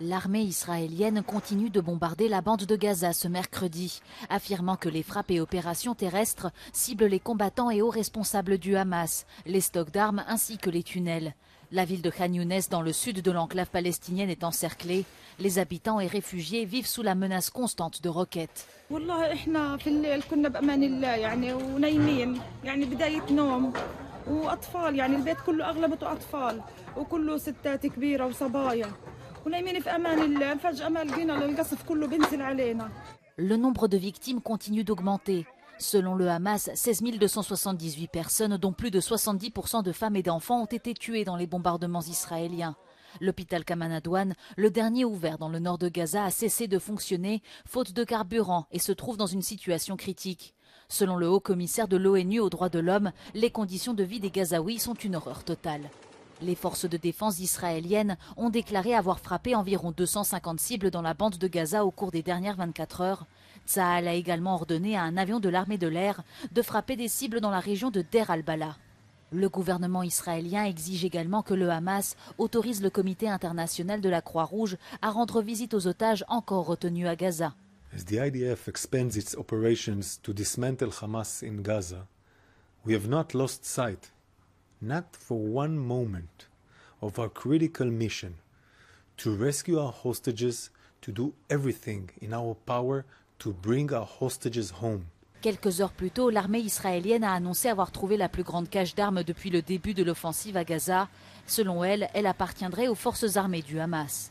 L'armée israélienne continue de bombarder la bande de Gaza ce mercredi, affirmant que les frappes et opérations terrestres ciblent les combattants et hauts responsables du Hamas, les stocks d'armes ainsi que les tunnels. La ville de Khan Younes, dans le sud de l'enclave palestinienne, est encerclée. Les habitants et réfugiés vivent sous la menace constante de roquettes. Le nombre de victimes continue d'augmenter. Selon le Hamas, 16 278 personnes, dont plus de 70% de femmes et d'enfants, ont été tuées dans les bombardements israéliens. L'hôpital Kamanadouane, le dernier ouvert dans le nord de Gaza, a cessé de fonctionner faute de carburant et se trouve dans une situation critique. Selon le haut-commissaire de l'ONU aux droits de l'homme, les conditions de vie des Gazaouis sont une horreur totale. Les forces de défense israéliennes ont déclaré avoir frappé environ 250 cibles dans la bande de Gaza au cours des dernières 24 heures. Tsahal a également ordonné à un avion de l'armée de l'air de frapper des cibles dans la région de Deir al-Balah. Le gouvernement israélien exige également que le Hamas autorise le comité international de la Croix-Rouge à rendre visite aux otages encore retenus à Gaza. As the IDF expands its operations to dismantle Hamas in Gaza, we have not lost sight, not for one moment, of our critical mission to rescue our hostages, to do everything in our power to bring our hostages home. Quelques heures plus tôt, l'armée israélienne a annoncé avoir trouvé la plus grande cache d'armes depuis le début de l'offensive à Gaza. Selon elle, elle appartiendrait aux forces armées du Hamas.